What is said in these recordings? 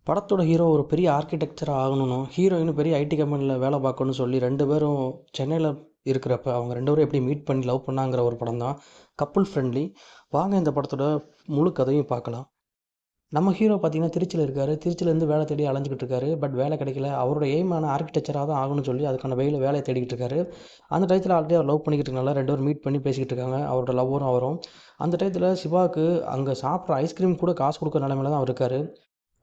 படத்தோட ஹீரோ ஒரு பெரிய ஆர்க்கிடெக்சராக ஆகணும்னும் ஹீரோயின் பெரிய ஐடி கம்பெனியில் வேலை பார்க்கணும்னு சொல்லி ரெண்டு பேரும் சென்னையில் இருக்கிறப்ப அவங்க ரெண்டு பேரும் எப்படி மீட் பண்ணி லவ் பண்ணாங்கிற ஒரு படம் தான் கப்புள் ஃப்ரெண்ட்லி. வாங்க இந்த படத்தோட முழு கதையும் பார்க்கலாம். நம்ம ஹீரோ பார்த்தீங்கன்னா திருச்சியில் இருக்காரு. திருச்சியிலேருந்து வேலை தேடி அலைஞ்சிக்கிட்டு இருக்காரு. பட் வேலை கிடைக்கல. அவரோட எய்மான ஆர்கிடெக்சராக தான் ஆகணும்னு சொல்லி அதுக்கான வேலையை தேடிக்கிட்டு இருக்காரு. அந்த டயத்தில் ஆல்ரெடி அவர் லவ் பண்ணிக்கிட்டு இருக்கனால ரெண்டு பேரும் மீட் பண்ணி பேசிக்கிட்டு இருக்காங்க. அவரோட லவ்வரும் அவரும் அந்த டயத்தில் சிவாவுக்கு அங்கே சாப்பிட்ற ஐஸ்கிரீம் கூட காசு கொடுக்குற நிலைமையில தான் அவர் இருக்காரு.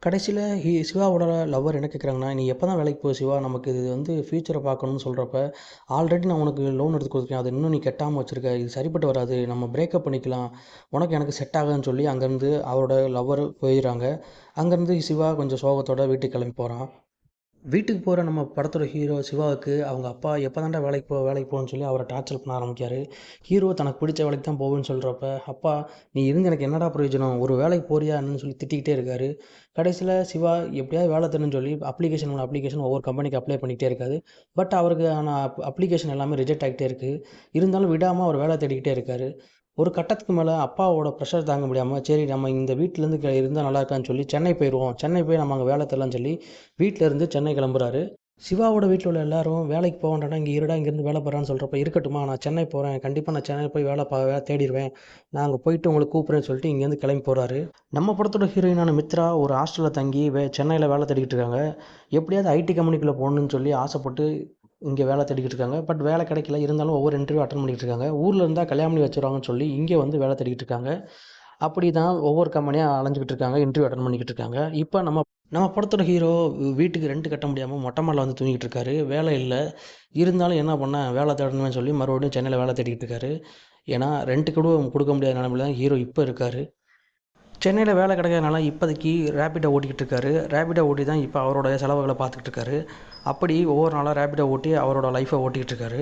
கடைசியில் சிவாவோட லவ்வர் என்ன கேட்குறாங்கன்னா, நீ எப்போ தான் வேலைக்கு போய் சிவா, நமக்கு இது ஃப்யூச்சரை பார்க்கணும்னு சொல்கிறப்ப, ஆல்ரெடி நான் உனக்கு லோன் எடுத்து கொடுத்துருக்கேன், அது இன்னும் நீ கட்டாமல் வச்சுருக்க, இது சரிப்பட்டு வராது, நம்ம பிரேக்கப் பண்ணிக்கலாம், உனக்கு எனக்கு செட் ஆகுதுன்னு சொல்லி அங்கேருந்து அவரோட லவ்வர் போயிடுறாங்க. அங்கேருந்து சிவா கொஞ்சம் சோகத்தோட வீட்டுக்கு கிளம்பி போகிறான். வீட்டுக்கு போகிற நம்ம படத்தோட ஹீரோ சிவாவுக்கு அவங்க அப்பா எப்போ தாண்டா வேலைக்கு போகணும்னு சொல்லி அவரை டார்ச்சர் பண்ண ஆரம்பிக்காரு. ஹீரோ தனக்கு பிடிச்ச வேலைக்கு தான் போவேன்னு சொல்கிறப்ப, அப்பா நீ இருந்து எனக்கு என்னடா பிரயோஜனம், ஒரு வேலைக்கு போறியான்னு சொல்லி திட்டிக்கிட்டே இருக்காரு. கடைசியில் சிவா எப்படியாவது வேலை தரணும்னு சொல்லி அப்ளிகேஷன் ஒவ்வொரு கம்பெனிக்கு அப்ளை பண்ணிக்கிட்டே இருக்காரு. பட் அவருக்கு அப்ளிகேஷன் எல்லாமே ரிஜெக்ட் ஆகிட்டே இருக்குது. இருந்தாலும் விடாமல் அவர் வேலை தேடிக்கிட்டே இருக்காரு. ஒரு கட்டத்துக்கு மேலே அப்பாவோட ப்ரெஷர் தாங்க முடியாமல், சரி நம்ம இந்த வீட்டிலேருந்து இருந்தால் நல்லா இருக்கான்னு சொல்லி சென்னை போயிடுவோம், சென்னை போய் நம்ம அங்கே வேலை தரலான்னு சொல்லி வீட்டிலேருந்து சென்னை கிளம்புறாரு. சிவாவோட வீட்டில் உள்ள எல்லாரும் வேலைக்கு போக வேண்டாம், இங்கே இருடா, இங்கேருந்து வேலை போகிறான்னு சொல்கிறப்ப, இருக்கட்டுமா நான் சென்னை போகிறேன், கண்டிப்பாக நான் சென்னை போய் வேலை தேடிடுவேன், நான் அங்கே போயிட்டு உங்களுக்கு கூப்பிட்றேன்னு சொல்லிட்டு இங்கேருந்து கிளம்பி போகிறாரு. நம்ம படத்தோட ஹீரோயினான மித்ரா ஒரு ஹாஸ்டலில் தங்கி சென்னையில் வேலை தேடிக்கிட்டு இருக்காங்க. எப்படியாவது ஐடி கம்பெனிக்குள்ளே போகணுன்னு சொல்லி ஆசைப்பட்டு இங்கே வேலை தேடிக்கிட்டு இருக்காங்க. பட் வேலை கிடைக்கல. இருந்தாலும் ஒவ்வொரு இன்டர்வியூ அட்டன் பண்ணிக்கிட்டு இருக்காங்க. ஊரில் இருந்தால் கல்யாணம் பண்ணி வச்சுருவாங்கன்னு சொல்லி இங்கே வேலை தேடிக்கிட்டு இருக்காங்க. அப்படி தான் ஒவ்வொரு கம்பெனியாக அலைஞ்சிக்கிட்டு இருக்காங்க, இன்டர்வியூ அட்டன் பண்ணிக்கிட்டு இருக்காங்க. இப்போ நம்ம படத்தோட ஹீரோ வீட்டுக்கு ரெண்ட் கட்ட முடியாமல் மொட்டை மாடில் தூங்கிட்டு இருக்காரு. வேலை இல்லை. இருந்தாலும் என்ன பண்ண, வேலை தேடணும்னு சொல்லி மறுபடியும் சென்னையில் வேலை தேடிக்கிட்டு இருக்காரு. ஏன்னா ரெண்ட்டு கூட கொடுக்க முடியாத நிலமையில தான் ஹீரோ இப்போ இருக்கார். சென்னையில் வேலை கிடைக்காதனால இப்போதைக்கு ரேப்பிடோ ஓட்டிக்கிட்டு இருக்காரு. ரேப்பிடோ ஓட்டி தான் இப்போ அவரோட செலவுகளை பார்த்துக்கிட்டு இருக்காரு. அப்படி ஒவ்வொரு நாளாக ரேப்பிடோ ஓட்டி அவரோட லைஃப்பை ஓட்டிக்கிட்டு இருக்காரு.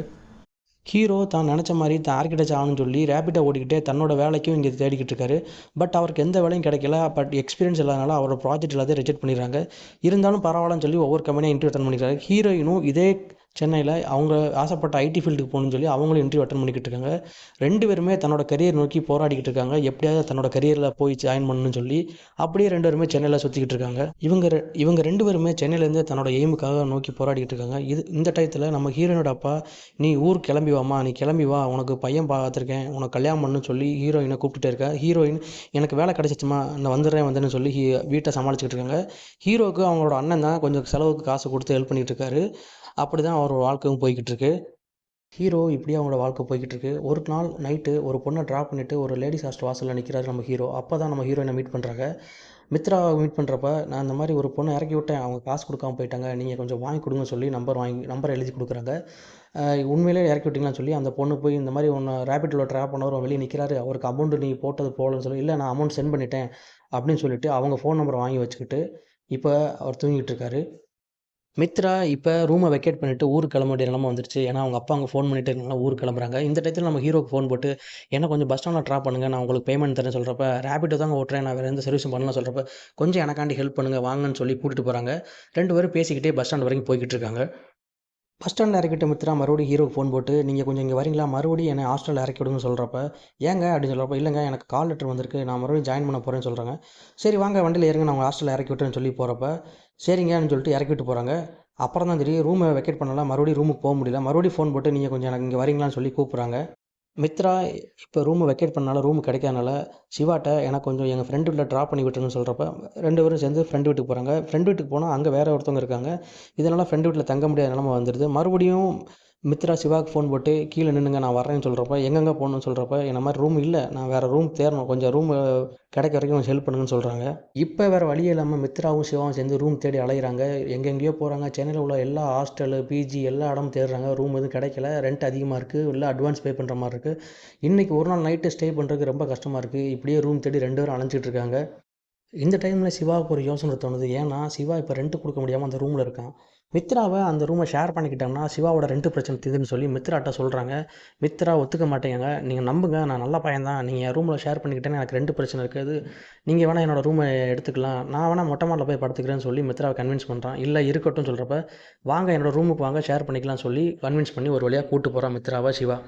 ஹீரோ தான் நினச்ச மாதிரி தான் ஆர்கிடெக்ட் ஆகணும்னு சொல்லி ரேப்பிடோ ஓட்டிக்கிட்டே தன்னோட வேலைக்கும் இங்கே தேடிக்கிட்டு இருக்காரு. பட் அவருக்கு எந்த வேலையும் கிடைக்கல. பட் எக்ஸ்பீரியன்ஸ் இல்லாதனால அவரோட ப்ராஜெக்ட் எல்லாத்தையும் ரிஜெக்ட் பண்ணிடுறாங்க. இருந்தாலும் பரவாயில்லன்னு சொல்லி ஒவ்வொரு கம்பெனியாக இன்டர்வியூ அட்டன் பண்ணிக்கிறாரு. ஹீரோயினும் இதே சென்னையில் அவங்க ஆசைப்பட்ட ஐடி ஃபீல்டுக்கு போகணுன்னு சொல்லி அவங்களும் இன்டர்வியூ அட்டன் பண்ணிக்கிட்டு இருக்காங்க. ரெண்டு பேருமே தன்னோட கரியர் நோக்கி போராடிக்கிட்டு இருக்காங்க. எப்படியாவது தன்னோட கரியரில் போய் ஜாயின் பண்ணணும்னு சொல்லி அப்படியே ரெண்டு பேருமே சென்னையில் சுற்றிக்கிட்டு இருக்காங்க. இவங்க ரெண்டு பேருமே சென்னையிலேருந்து தன்னோட எய்முக்காக நோக்கி போராடிக்கிட்டு இருக்காங்க. இந்த டயத்தில் நம்ம ஹீரோயினோட அப்பா, நீ ஊர் கிளம்பி வாமா, நீ கிளம்பி வா, உனக்கு பையன் பார்த்துருக்கேன், உனக்கு கல்யாணம் பண்ணு சொல்லி ஹீரோயினை கூப்பிட்டுட்டே இருக்கா. ஹீரோயின் எனக்கு வேலை கிடச்சிச்சுமா, நான் வந்துடுறேன்னு சொல்லி வீட்டை சமாளிச்சுக்கிட்டு இருக்காங்க. ஹீரோவுக்கு அவங்களோட அண்ணன் தான் கொஞ்சம் செலவுக்கு காசு கொடுத்து ஹெல்ப் பண்ணிகிட்டு இருக்காரு. அப்படி தான் அவர் வாழ்க்கையும் போய்கிட்டு இருக்கு. ஹீரோ இப்படியே அவங்களோட வாழ்க்கை போய்கிட்டு இருக்கு. ஒரு நாள் நைட்டு ஒரு பொண்ணை ட்ராப் பண்ணிவிட்டு ஒரு லேடிஸ் ஹாஸ்டல் வாசலில் நிற்கிறாரு நம்ம ஹீரோ. அப்போ தான் நம்ம ஹீரோயினை மீட் பண்ணுறாங்க. மித்ராவை மீட் பண்ணுறப்ப, நான் இந்த மாதிரி ஒரு பொண்ணை இறக்கி விட்டேன், அவங்க காசு கொடுக்காம போயிட்டாங்க, நீங்கள் கொஞ்சம் வாங்கி கொடுங்க சொல்லி நம்பர் எழுதி கொடுக்குறாங்க. உண்மையிலே இறக்கி விட்டிங்களான்னு சொல்லி அந்த பொண்ணு போய் இந்த மாதிரி ஒன்று ரேபிட்டோட ட்ராப் பண்ணவர் வெளியே நிற்கிறாரு. அவருக்கு அமௌண்ட்டு நீங்கள் போட்டது போகலன்னு சொல்லி, இல்லை நான் அமௌண்ட் சென்ட் பண்ணிட்டேன் அப்படின்னு சொல்லிட்டு அவங்க ஃபோன் நம்பரை வாங்கி வச்சுக்கிட்டு இப்போ அவர் தூங்கிட்டு இருக்காரு. மித்ரா இப்போ ரூமை வெக்கேட் பண்ணிவிட்டு ஊருக்கு கிளம்ப வேண்டிய நிலமை வந்துருச்சு. ஏன்னா அவங்க அப்பா அங்கே ஃபோன் பண்ணிட்டு இருக்காங்க, ஊருக்கு கிளம்புறாங்க. இந்த டயத்தில் நம்ம ஹீரோக்கு ஃபோன் போட்டு, என்ன கொஞ்சம் பஸ் ஸ்டாண்டில் ட்ராப் பண்ணுங்கள், நான் உங்களுக்கு பேமெண்ட் தரேன் சொல்கிறப்ப, ரேபிட்டோ தாங்க ஓட்டுறேன், நான் வேறு எந்த சர்வீஸும் பண்ணலாம் சொல்கிறப்ப, கொஞ்சம் எனக்காண்டி ஹெல்ப் பண்ணுங்கள் வாங்கன்னு சொல்லி கூட்டிகிட்டு போகிறாங்க. ரெண்டு பேரும் பேசிக்கிட்டே பஸ் ஸ்டாண்ட் வரைக்கும் போய்கிட்டு இருக்காங்க. பஸ் ஸ்டாண்டில் இறக்கிட்ட மித்ரா மறுபடியும் ஹீரோக்கு ஃபோன் போட்டு, நீங்கள் கொஞ்சம் இங்கே வரீங்களா, மறுபடியும் என்னை ஹாஸ்டலில் இறக்கி விடுங்கன்னு சொல்கிறப்ப, ஏங்க அப்படின்னு சொல்கிறப்ப, இல்லைங்க எனக்கு கால் லெட்டர் வந்திருக்கு, நான் மறுபடியும் ஜாயின் பண்ண போகிறேன்னு சொல்கிறாங்க. சரி வாங்க வண்டியில் ஏறுங்க, நான் உங்கள் ஹாஸ்டலில் இறக்கி விட்டுன்னு சொல்லி போகிறப்ப, சரிங்கன்னு சொல்லிட்டு இறக்கி விட்டு போகிறாங்க. அப்புறம் தான் தெரியும் ரூமை வெக்கேட் பண்ணலாம், மறுபடியும் ரூமுக்கு போக முடியல. மறுபடியும் ஃபோன் போட்டு நீங்கள் கொஞ்சம் எனக்கு இங்கே வரீங்களான்னு சொல்லி கூப்பிட்றாங்க. மித்ரா இப்போ ரூமை வெக்கேட் பண்ணனால ரூமு கிடைக்காதனால சிவாட்ட எனக்கு கொஞ்சம் எங்கள் ஃப்ரெண்டு வீட்டில் ட்ராப் பண்ணி விட்டுருன்னு சொல்கிறப்ப, ரெண்டு பேரும் சேர்ந்து ஃப்ரெண்டு வீட்டுக்கு போகிறாங்க. ஃப்ரெண்டு வீட்டுக்கு போனால் அங்கே வேறு ஒருத்தவங்க இருக்காங்க. இதனால் ஃப்ரெண்டு வீட்டில் தங்க முடியாத நிலமை வந்துடுது. மறுபடியும் மித்ரா சிவாவுக்கு ஃபோன் போட்டு, கீழே நின்னுங்க நான் வரேன்னு சொல்கிறப்ப, எங்கெங்கே போகணுன்னு சொல்கிறப்ப, என்ன மாதிரி ரூம் இல்லை, நான் வேறு ரூம் தேடணும், கொஞ்சம் ரூம் கிடைக்க வரைக்கும் கொஞ்சம் ஹெல்ப் பண்ணுங்கன்னு சொல்கிறாங்க. இப்போ வேறு வழியே இல்லாமல் மித்ராவும் சிவாவும் சேர்ந்து ரூம் தேடி அலைகிறாங்க. எங்கெங்கேயோ போகிறாங்க. சென்னையில் உள்ள எல்லா ஹாஸ்டலு, பிஜி எல்லா இடமும் தேடுறாங்க. ரூம் எதுவும் கிடைக்கல. ரெண்ட் அதிகமாக இருக்குது. இல்லை அட்வான்ஸ் பே பண்ணுற மாதிரி இருக்குது. இன்றைக்கி ஒரு நாள் நைட்டு ஸ்டே பண்ணுறதுக்கு ரொம்ப கஷ்டமாக இருக்குது. இப்படியே ரூம் தேடி ரெண்டு பேரும் அலைஞ்சிட்டு இருக்காங்க. இந்த டைமில் சிவாவுக்கு ஒரு யோசனை தோணுது. ஏன்னா சிவா இப்போ ரெண்ட்டு கொடுக்க முடியாமல் அந்த ரூமில் இருக்கான். மித்ராவை அந்த ரூமை ஷேர் பண்ணிக்கிட்டோம்னா சிவாவோட ரெண்ட்டு பிரச்சனை தீதுன்னு சொல்லி மித்ராட்ட சொல்கிறாங்க. மித்ரா ஒத்துக்க மாட்டேங்க, நீங்கள் நம்புங்க, நான் நல்ல பையன் தான், நீங்கள் என் ரூமில் ஷேர் பண்ணிக்கிட்டேன்னு எனக்கு ரெண்டு பிரச்சனை இருக்குது, நீங்கள் வேணால் என்னோடய ரூமை எடுத்துக்கலாம், நான் வேணால் மொட்டை மாடில் போய் படுத்துக்கிறேன்னு சொல்லி மித்ராவை கன்வின்ஸ் பண்ணுறான். இல்லை இருக்கட்டும் சொல்கிறப்ப, வாங்க என்னோடய ரூமுக்கு வாங்க ஷேர் பண்ணிக்கலாம்னு சொல்லி கன்வின்ஸ் பண்ணி ஒரு வழியாக கூப்பிட்டு போகிறான் மித்ராவை சிவா.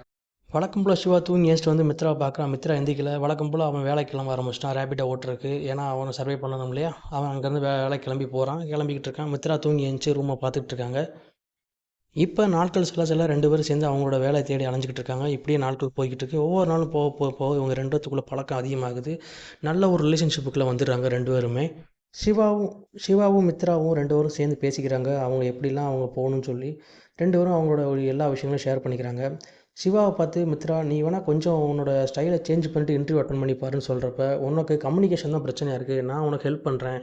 வழக்கம் போல் சிவா தூங்கி ஏஞ்சிட்டு வந்து மித்ராவை பார்க்குறான். மித்ரா எந்திரிக்கல. வழக்கம் போல் அவன் வேலைக்கு கிளம்ப ஆரம்பிச்சிட்டான் ரேபிட்டோ ஓட்டுறதுக்கு. ஏன்னா அவனை சர்வே பண்ணணும் இல்லையா. அவன் அங்கேருந்து வேலைக்கு கிளம்பி போகிறான். கிளம்பிக்கிட்டு இருக்கான். மித்ரா தூங்கி ஏஞ்சி ரூமை பார்த்துக்கிட்டு இருக்காங்க. இப்போ நாட்கள் செல்ல செல்ல 2 பேரும் சேர்ந்து அவங்களோட வேலையை தேடி அலைஞ்சிக்கிட்டு இருக்காங்க. இப்படியே நாட்கள் போய்கிட்டு இருக்கு. ஒவ்வொரு நாளும் போக போக போக இவங்க 2 பேத்துக்குள்ள பழக்கம் அதிகமாகுது. நல்ல ஒரு ரிலேஷன்ஷிப்புக்குள்ளே வந்துடுறாங்க 2 பேருமே. சிவாவும் சிவாவும் மித்ராவும் 2 பேரும் சேர்ந்து பேசிக்கிறாங்க. அவங்க எப்படிலாம் அவங்க போகணும்னு சொல்லி 2 பேரும் அவங்களோட ஒரு எல்லா விஷயங்களும் ஷேர் பண்ணிக்கிறாங்க. சிவாவை பார்த்து மித்ரா, நீ வேணால் கொஞ்சம் உன்னோட ஸ்டைலை சேஞ்ச் பண்ணிட்டு இன்டர்வியூ அட்டன் பண்ணி பாருன்னு சொல்கிறப்ப, உனக்கு கம்யூனிகேஷன் தான் பிரச்சனையாக இருக்குது, நான் உனக்கு ஹெல்ப் பண்ணுறேன்,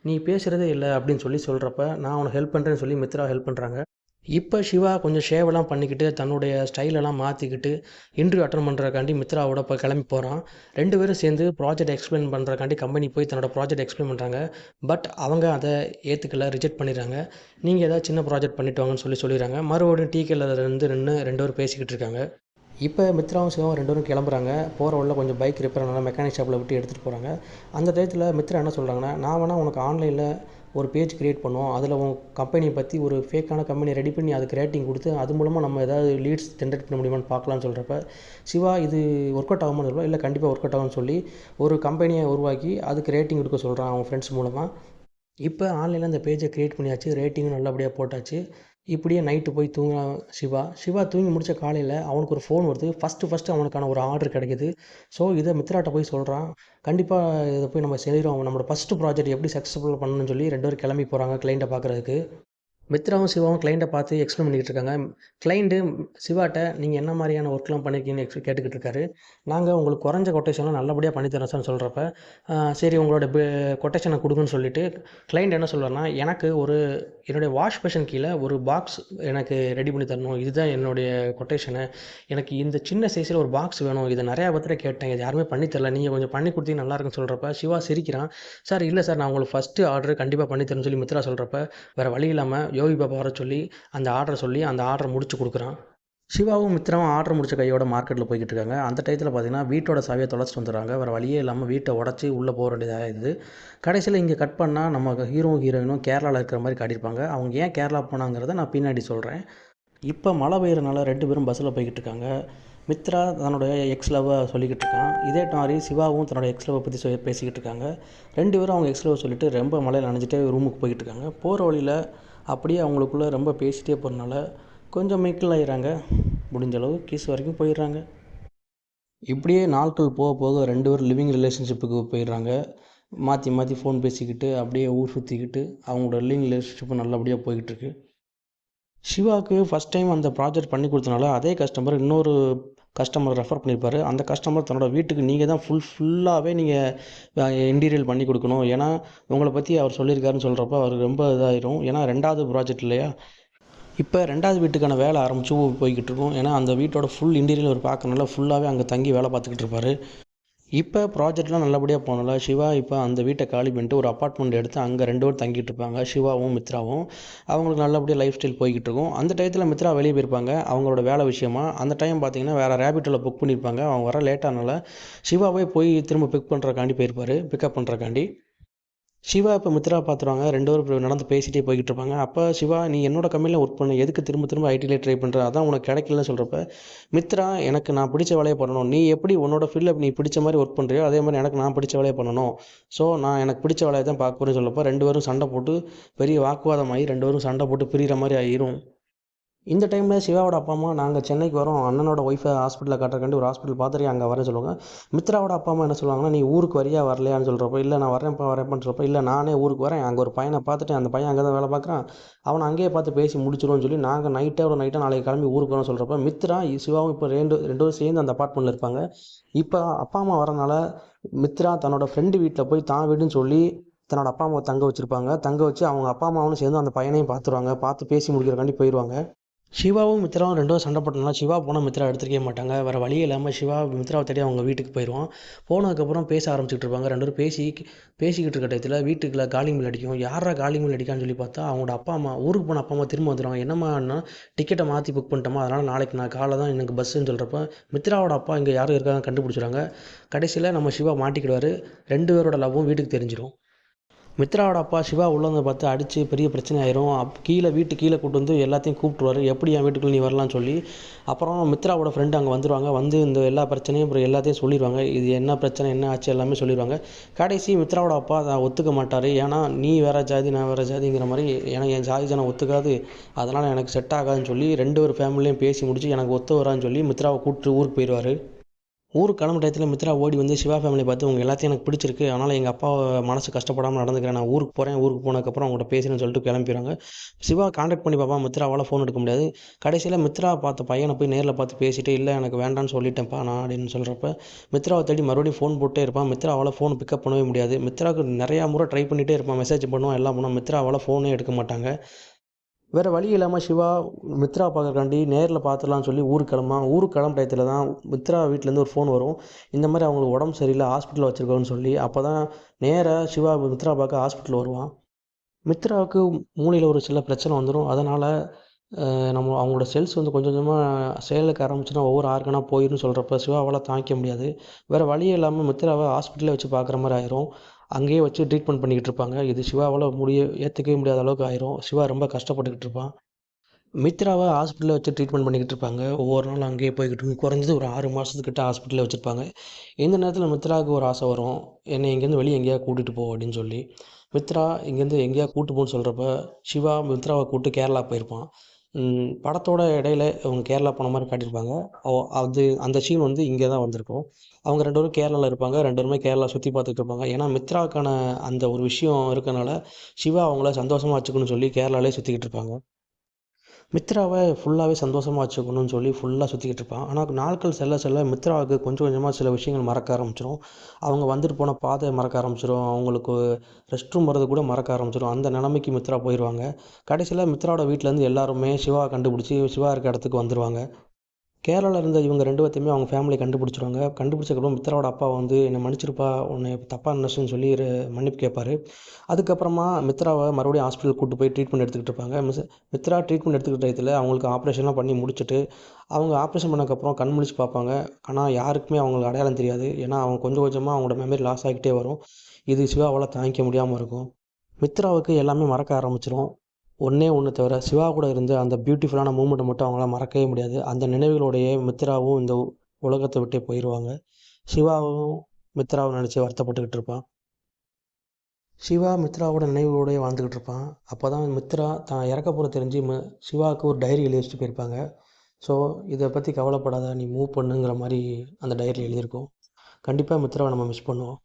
நீ பேசுகிறதே இல்லை அப்படின்னு சொல்லி சொல்கிறப்ப, நான் உனக்கு ஹெல்ப் பண்ணுறேன்னு சொல்லி மித்ரா ஹெல்ப் பண்ணுறாங்க. இப்போ சிவா கொஞ்சம் ஷேவெல்லாம் பண்ணிக்கிட்டு தன்னுடைய ஸ்டைலெல்லாம் மாற்றிக்கிட்டு இன்டர்வியூ அட்டன் பண்ணுறக்காண்டி மித்ராவோட இப்போ கிளம்பி போகிறான். 2 பேரும் சேர்ந்து ப்ராஜெக்ட் எக்ஸ்பிளைன் பண்ணுறக்காண்டி கம்பெனி போய் தன்னோட ப்ராஜெக்ட் எக்ஸ்பிளைன் பண்ணுறாங்க. பட் அவங்க அதை ஏற்றுக்கல, ரிஜெக்ட் பண்ணிடுறாங்க. நீங்கள் ஏதாவது சின்ன ப்ராஜெக்ட் பண்ணிட்டு வாங்கன்னு சொல்லிடுறாங்க. மறுபடியும் டீக்கேல இருந்து நின்று 2 பேரும் பேசிக்கிட்டு இருக்காங்க. இப்போ மித்ராவும் சிவாவும் 2 பேரும் கிளம்புறாங்க. போகிற வழியில் கொஞ்சம் பைக் ரிப்பேர் ஆனாலும் மெக்கானிக் ஷாப்பில் விட்டு எடுத்துகிட்டு போகிறாங்க. அந்த டயத்தில் மித்ரா என்ன சொல்கிறாங்கன்னா, நான் வேணால் உனக்கு ஆன்லைனில் ஒரு பேஜ் க்ரியேட் பண்ணுவோம், அதில் உன் கம்பெனியை பற்றி ஒரு ஃபேக்கான கம்பெனி ரெடி பண்ணி அதுக்கு ரேட்டிங் கொடுத்து அது மூலமாக நம்ம ஏதாவது லீட்ஸ் ஜென்ரேட் பண்ண முடியுமான்னு பார்க்கலான்னு சொல்கிறப்ப, சிவா இது ஒர்க் அவுட் ஆகுமான்னு சொல்லுவா. இல்லை கண்டிப்பாக ஒர்க் அவுட் ஆகும்னு சொல்லி ஒரு கம்பெனியை உருவாக்கி அதுக்கு ரேட்டிங் கொடுக்க சொல்கிறான் அவன் ஃப்ரெண்ட்ஸ் மூலமாக. இப்போ ஆன்லைனில் அந்த பேஜை க்ரியேட் பண்ணியாச்சு, ரேட்டிங்கும் நல்லபடியாக போட்டாச்சு. இப்படியே நைட்டு போய் தூங்குறான் சிவா தூங்கி முடித்த காலையில் அவனுக்கு ஒரு ஃபோன் வருது. ஃபஸ்ட்டு அவனுக்கான ஒரு ஆர்டர் கிடைக்கிது. ஸோ இதை மித்ராட்ட போய் சொல்கிறான். கண்டிப்பாக இதை போய் நம்ம செய்கிறோம், நம்மளோட ஃபஸ்ட்டு ப்ராஜெக்ட் எப்படி சக்ஸஸ்ஃபுல்லாக பண்ணணும்னு சொல்லி 2 பேரும் கிளம்பி போகிறாங்க கிளைண்ட்டை பார்க்குறதுக்கு. மித்ராவும் சிவாவும் கிளைண்ட்டை பார்த்து எக்ஸ்பிளைன் பண்ணிக்கிட்டு இருக்காங்க. கிளைண்ட்டு சிவாட்ட நீங்கள் என்ன மாதிரியான ஒர்க்லாம் பண்ணியிருக்கீங்கன்னு கேட்டுக்கிட்டு இருக்காரு. நாங்கள் உங்களுக்கு குறைஞ்ச கொட்டேஷன்லாம் நல்லபடியாக பண்ணித்தரோம் சார்னு சொல்கிறப்ப, சரி உங்களோட கொட்டேஷனை கொடுங்கன்னு சொல்லிவிட்டு கிளைண்ட் என்ன சொல்கிறாருன்னா, எனக்கு என்னுடைய வாஷ் பேஷன் கீழே ஒரு பாக்ஸ் எனக்கு ரெடி பண்ணி தரணும், இதுதான் என்னுடைய கொட்டேஷனு, எனக்கு இந்த சின்ன சைஸில் ஒரு பாக்ஸ் வேணும், இதை நிறையா பேர்த்திட்ட கேட்டேன், இது யாருமே பண்ணித்தரல, நீங்கள் கொஞ்சம் பண்ணி கொடுத்தீங்க நல்லாயிருக்குன்னு சொல்கிறப்ப சிவா சிரிக்கிறான். சார் இல்லை சார், நான் உங்களுக்கு ஃபஸ்ட்டு ஆர்டர் கண்டிப்பாக பண்ணித்தரேன்னு சொல்லி மித்ரா சொல்கிறப்ப, வேறு வழி இல்லாமல் யோகி பாபா வர சொல்லி அந்த ஆர்டரை முடிச்சு கொடுக்குறான். சிவாவும் மித்ராவும் ஆர்டர் முடிச்ச கையோட மார்க்கெட்டில் போய்கிட்டு இருக்காங்க. அந்த டயத்தில் பார்த்தீங்கன்னா வீட்டோட சாவியை தொலைச்சிட்டு வந்துடுறாங்க. வேறு வழியே இல்லாமல் வீட்டை உடச்சி உள்ளே போக வேண்டியதாக இருக்குது. கடைசியில் இங்கே கட் பண்ணால் நம்ம ஹீரோயினும் கேரளாவில் இருக்கிற மாதிரி காட்டியிருப்பாங்க. அவங்க ஏன் கேரளா போனாங்கிறத நான் பின்னாடி சொல்கிறேன். இப்போ மழை பெய்யறனால 2 பேரும் பஸ்ஸில் போய்கிட்டு இருக்காங்க. மித்ரா தன்னுடைய எக்ஸ் லவ்வை சொல்லிக்கிட்டு இருக்கான். இதே மாதிரி சிவாவும் தன்னோட எக்ஸ் லவ்வை பற்றி பேசிக்கிட்டு இருக்காங்க. 2 பேரும் அவங்க எக்ஸ் லவ்வை சொல்லிவிட்டு ரொம்ப மழையில் நனைஞ்சிட்டே ரூமுக்கு போய்கிட்டு இருக்காங்க. போகிற வழியில் அப்படியே அவங்களுக்குள்ளே ரொம்ப பேசிகிட்டே போகிறனால கொஞ்சம் மிங்கிள் ஆகிடுறாங்க. முடிஞ்ச அளவு கிஸ் வரைக்கும் போயிடுறாங்க. இப்படியே நாட்கள் போக போக 2 பேரும் லிவிங் ரிலேஷன்ஷிப்புக்கு போயிடுறாங்க. மாற்றி மாற்றி ஃபோன் பேசிக்கிட்டு அப்படியே ஊர் சுற்றிக்கிட்டு அவங்களோட லிவிங் ரிலேஷன்ஷிப்பு நல்லபடியாக போய்கிட்டுருக்கு. சிவாவுக்கு ஃபஸ்ட் டைம் அந்த ப்ராஜெக்ட் பண்ணி கொடுத்தனால அதே கஸ்டமர் இன்னொரு கஸ்டமர் ரெஃபர் பண்ணியிருப்பார். அந்த கஸ்டமர் தன்னோட வீட்டுக்கு நீங்கள் தான் ஃபுல்லாகவே நீங்கள் இன்டீரியல் பண்ணி கொடுக்கணும், ஏன்னா உங்களை பற்றி அவர் சொல்லியிருக்காருன்னு சொல்கிறப்ப அவருக்கு ரொம்ப இதாகிடும். ஏன்னா 2வது ப்ராஜெக்ட் இல்லையா. இப்போ 2வது வீட்டுக்கான வேலை ஆரம்பித்து போய்கிட்டு இருக்கும். ஏன்னா அந்த வீட்டோட ஃபுல் இன்டீரியல் அவர் பார்க்கறனால ஃபுல்லாகவே அங்கே தங்கி வேலை பார்த்துக்கிட்டு இருப்பார். இப்போ ப்ராஜெக்ட்லாம் நல்லபடியாக போனால சிவா இப்போ அந்த வீட்டை காலி பண்ணிட்டு ஒரு அப்பார்ட்மெண்ட் எடுத்து அங்கே 2 பேர் தங்கிட்டு இருப்பாங்க, சிவாவும் மித்ராவும். அவங்களுக்கு நல்லபடியாக லைஃப் ஸ்டைல் போய்கிட்டு இருக்கும். அந்த டயத்தில் மித்ரா வெளியே போயிருப்பாங்க அவங்களோட வேலை விஷயமா. அந்த டைம் பார்த்தீங்கன்னா வேறு ரேபிட்டோவில் புக் பண்ணியிருப்பாங்க. அவங்க வர லேட்டானால சிவாவே போய் திரும்ப பிக்கப் பண்ணுறக்காண்டி. சிவா இப்போ மித்ரா பார்த்துருவாங்க. 2 பேரும் நடந்து பேசிகிட்டே போய்கிட்டு இருப்பாங்க. அப்போ சிவா, நீ என்னோட கம்பெனியில் ஒர்க் பண்ண, எதுக்கு திரும்ப ஐடியில் ட்ரை பண்ணுற, அதான் உனக்கு கிடைக்கலன்னு சொல்கிறப்ப மித்ரா, எனக்கு நான் பிடிச்ச வேலையை பண்ணணும், நீ எப்படி உன்னோட ஃபீல்டில் நீ பிடிச்ச மாதிரி ஒர்க் பண்ணுறியோ அதே மாதிரி எனக்கு நான் பிடிச்ச வேலையை பண்ணணும், ஸோ நான் எனக்கு பிடிச்ச வேலையை தான் பார்க்க போகிறேன்னு சொல்லப்போ 2 பேரும் சண்டை போட்டு பெரிய வாக்குவாதமாகி 2 பேரும் சண்டை போட்டு பிரிகிற மாதிரி ஆயிரும். இந்த டைமில் சிவாவோட அப்பா அம்மா, நாங்கள் சென்னைக்கு வரோம், அண்ணனோட ஒய்ஃபை ஹாஸ்பிட்டலில் காட்டுறக்காண்டி ஒரு ஹாஸ்பிட்டல் பார்த்துட்டு அங்கே வரேன்னு சொல்லுவாங்க. மித்ராவோட அப்பா அம்மா என்ன சொல்லுவாங்கன்னா, நீ ஊருக்கு வரியா வரலையான்னு சொல்கிறப்ப, இல்லை நான் வரேன்ப்பான்னு சொல்கிறப்ப, இல்லை நானே ஊருக்கு வரேன், அங்கே ஒரு பையனை பார்த்துட்டு அந்த பையன் அங்கே தான் வேலை பார்க்குறான், அவனை அங்கேயே பார்த்து பேசி முடிச்சிடும்னு சொல்லி நாங்கள் நைட்டாக நாளைக்கு கிளம்பி ஊருக்கு வரோம்னு சொல்கிறப்ப மித்ரா சிவாவும் இப்போ 2 பேரும் சேர்ந்து அந்த அப்பார்ட்மெண்ட்டில் இருப்பாங்க. இப்போ அப்பா அம்மா வரனால மித்ரா தன்னோட ஃப்ரெண்டு வீட்டில் போய் தான் வீடுன்னு சொல்லி தன்னோட அப்பா அம்மாவை தங்க வச்சு அவங்க அப்பா அம்மாவும் சேர்ந்து அந்த பையனையும் பார்த்து பேசி முடிக்கிறக்காண்டி போயிடுவாங்க. சிவாவும் மித்ராவும் 2 பேரும் சண்டை போட்டனால சிவா போனால் மித்ரா எடுத்துருக்கவே மாட்டாங்க. வேறு வழியே இல்லாமல் சிவா மித்ராவை தேடி அவங்க வீட்டுக்கு போயிடுவான். போனதுக்கப்புறம் பேச ஆரம்பிச்சுட்டு இருப்பாங்க. 2 பேரும் பேசிக்கிட்டு இருக்க டயத்தில் வீட்டுக்குள்ள காலிங் பெல் அடிக்கும். யாரா காலிங் பெல் அடிக்கான்னு சொல்லி பார்த்தா அவங்களோட அப்பா அம்மா, ஊருக்கு போன அப்பா அம்மா திரும்ப வந்துடுவாங்க. என்னம்மான்னா, டிக்கெட்டை மாற்றி புக் பண்ணிட்டோமா, அதனால் நாளைக்கு நான் காலை தான் எனக்கு பஸ்ஸுன்னு சொல்கிறப்ப மித்ராவோட அப்பா இங்கே யாரும் இருக்காங்க கண்டுபிடிச்சிடுறாங்க. கடைசியில் நம்ம சிவா மாட்டிக்கிடுவார். 2 பேரோட லவ்வும் வீட்டுக்கு தெரிஞ்சிடும். மித்ராவோட அப்பா சிவா உள்ளே வந்து பார்த்து அடித்து பெரிய பிரச்சனை ஆயிரும். கீழே கீழே கூட்டு வந்து எல்லாத்தையும் கூப்பிட்டுருவாரு. எப்படி என் வீட்டுக்குள்ளே நீ வரலான்னு சொல்லி. அப்புறம் மித்ராவோட ஃப்ரெண்டு அங்கே வந்துடுவாங்க. வந்து இந்த எல்லா பிரச்சனையும் அப்புறம் எல்லாத்தையும் சொல்லிடுவாங்க. இது என்ன பிரச்சனை என்ன ஆச்சு எல்லாமே சொல்லிடுவாங்க. கடைசி மித்ராவோட அப்பா அதை ஒத்துக்க மாட்டார். ஏன்னா நீ வேறு ஜாதி நான் வேறு ஜாதிங்கிற மாதிரி எனக்கு என் ஜாதி ஜனம் ஒத்துக்காது, அதனால் எனக்கு செட் ஆகாதுன்னு சொல்லி ஒரு ஃபேமிலியும் பேசி முடிச்சு எனக்கு ஒத்து வரான்னு சொல்லி மித்ராவை கூப்பிட்டு ஊருக்கு போயிடுவார். ஊருக்கு கிளம்புற டயத்தில் மித்ரா ஓடி வந்து சிவா ஃபேமிலியை பார்த்து உங்கள் எல்லாத்தையும் எனக்கு பிடிச்சிருக்கு, அதனால் எங்கள் அப்பா மனசு கஷ்டப்படாமல் நடந்துக்கிறேன், நான் ஊருக்கு போகிறேன், ஊருக்கு போனதுக்கப்புறம் அவங்கள்ட்ட பேசுகிறேன்னு சொல்லிட்டு கிளம்பிடுறாங்க. சிவா காண்டாக்ட் பண்ணி பார்ப்பான், மித்ராவால் ஃபோன் எடுக்க முடியாது. கடைசியில் மித்ரா பார்த்த பையனை போய் நேரில் பார்த்து பேசிட்டு இல்லை எனக்கு வேண்டான்னு சொல்லிட்டேன்ப்பா நான் அப்படின்னு சொல்கிறப்ப மித்ராவை தேடி மறுபடியும் ஃபோன் போட்டே இருப்பான். மித்ராவால் ஃபோன் பிக்கப் பண்ணவே முடியாது. மித்ராவுக்கு நிறையா முறை ட்ரை பண்ணிகிட்டே இருப்பான், மெசேஜ் பண்ணுவான் எல்லாம் பண்ணுவான். மித்ராவால் ஃபோனே எடுக்க மாட்டாங்க. வேறு வழி இல்லாமல் சிவா மித்ரா பார்க்கறக்காண்டி நேரில் பார்த்துடலான்னு சொல்லி ஊருக்கு கிளம்பான். ஊருக்கு கிளம்புற டயத்தில் தான் மித்ரா வீட்டிலேருந்து ஒரு ஃபோன் வரும். இந்த மாதிரி அவங்களுக்கு உடம்பு சரியில்லை, ஹாஸ்பிட்டலில் வச்சுருக்கோன்னு சொல்லி. அப்போ தான் நேராக சிவா மித்ரா பார்க்க ஹாஸ்பிட்டல் வருவான். மித்ராவுக்கு மூளையில் ஒரு சில பிரச்சனை வந்துடும். அதனால் அவங்களோட செல்ஸ் வந்து கொஞ்சம் கொஞ்சமாக செயலுக்கு ஆரம்பிச்சுன்னா ஒவ்வொரு ஆர்கனாக போயிடும்னு சொல்கிறப்ப சிவாவால் தாங்கிக்க முடியாது. வேறு வழியே இல்லாமல் மித்ராவை ஹாஸ்பிட்டலே வச்சு பார்க்குற மாதிரி ஆயிரும். அங்கேயே வச்சு ட்ரீட்மெண்ட் பண்ணிக்கிட்டு இருப்பாங்க. இது சிவாவால் ஏற்றுக்கவே முடியாத அளவுக்கு ஆயிரும். சிவா ரொம்ப கஷ்டப்பட்டுக்கிட்டு இருப்பான். மித்ராவை ஹாஸ்பிட்டலில் வச்சு ட்ரீட்மெண்ட் பண்ணிக்கிட்டு இருப்பாங்க. ஒவ்வொரு நாளும் அங்கேயே போய்கிட்டு இருக்கும். குறைஞ்சது ஒரு 6 மாதத்துக்கிட்ட ஹாஸ்பிட்டலில் வச்சுருப்பாங்க. இந்த நேரத்தில் மித்ராவுக்கு ஒரு ஆசை வரும், என்னை இங்கேருந்து வெளியே எங்கேயா கூட்டிகிட்டு போ அப்படின்னு சொல்லி. மித்ரா இங்கேருந்து எங்கேயா கூட்டு போன்னு சொல்கிறப்ப சிவா மித்ராவை கூப்பிட்டு கேரளா போயிருப்பான். படத்தோட இடையில அவங்க கேரளா போன மாதிரி காட்டியிருப்பாங்க. அந்த சீன் வந்து இங்கே தான் வந்திருக்கும். அவங்க 2 பேரும் கேரளாவில் இருப்பாங்க. 2 பேருமே கேரளா சுற்றி பார்த்துட்டு இருப்பாங்க. ஏன்னா மித்ராவுக்கான அந்த ஒரு விஷயம் இருக்கனால சிவா அவங்கள சந்தோஷமாக வச்சுக்கணும்னு சொல்லி கேரளாலே சுற்றிக்கிட்டு இருப்பாங்க. மித்ராவை ஃபுல்லாகவே சந்தோஷமாக வச்சுக்கணும்னு சொல்லி ஃபுல்லாக சுற்றிக்கிட்டு இருப்பான். ஆனால் நாட்கள் செல்ல செல்ல மித்ராவுக்கு கொஞ்சம் கொஞ்சமாக சில விஷயங்கள் மறக்க ஆரம்பிச்சிடும். அவங்க வந்துட்டு போன பாதை மறக்க ஆரம்பிச்சிடும். அவங்களுக்கு ரெஸ்ட் ரூம் வரது கூட மறக்க ஆரம்பிச்சிடும். அந்த நிலைமைக்கு மித்ரா போயிடுவாங்க. கடைசியில் மித்ராவோட வீட்டிலேருந்து எல்லாருமே சிவாவை கண்டுபிடிச்சி சிவா இருக்க இடத்துக்கு வந்துடுவாங்க. கேரளாவில் இருந்த இவங்க 2 பேத்தையுமே அவங்க ஃபேமிலி கண்டுபிடிச்சிருவாங்க. கண்டுபிடிச்சதுக்கப்புறம் மித்ராவோட அப்பா வந்து என்னை மன்னிச்சிருப்பா, உன்னை தப்பாக நினச்சேன்னு சொல்லி மன்னிப்பு கேட்பார். அதுக்கப்புறமா மித்ராவை மறுபடியும் ஹாஸ்பிட்டல் கூட்டு போய் ட்ரீட்மெண்ட் எடுத்துக்கிட்டு இருப்பாங்க. மித்ரா ட்ரீட்மெண்ட் எடுத்துக்கிட்ட டயத்தில் அவங்களுக்கு ஆப்ரேஷன்லாம் பண்ணி முடிச்சுட்டு அவங்க ஆப்ரேஷன் பண்ணதுக்கப்புறம் கண் முழிச்சு பார்ப்பாங்க. ஆனால் யாருக்குமே அவங்களுக்கு அடையாளம் தெரியாது. ஏன்னா அவங்க கொஞ்சம் கொஞ்சமாக அவங்களோட மெமரி லாஸ் ஆகிக்கிட்டே வரும். இது சிவாவால் தாங்கிக்க முடியாமல் இருக்கும். மித்ராவுக்கு எல்லாமே மறக்க ஆரம்பிச்சிடும். ஒன்றே ஒன்று தவிர சிவா கூட இருந்த அந்த பியூட்டிஃபுல்லான மூமெண்ட்டை மட்டும் அவங்களால மறக்கவே முடியாது. அந்த நினைவுகளோடையே மித்ராவும் இந்த உலகத்தை விட்டே போயிடுவாங்க. சிவாவும் மித்ராவை நினச்சி வருத்தப்பட்டுக்கிட்டு இருப்பான். சிவா மித்ராவோட நினைவுகளோடயே வாழ்ந்துக்கிட்டு இருப்பான். அப்போ தான் மித்ரா தான் இறக்க போகிற தெரிஞ்சு சிவாவுக்கு ஒரு டைரி எழுதி வச்சுட்டு போயிருப்பாங்க. ஸோ இதை பற்றி கவலைப்படாத, நீ மூவ் பண்ணுங்கிற மாதிரி அந்த டைரியில் எழுதியிருக்கோம். கண்டிப்பாக மித்ராவை நம்ம மிஸ் பண்ணுவோம்.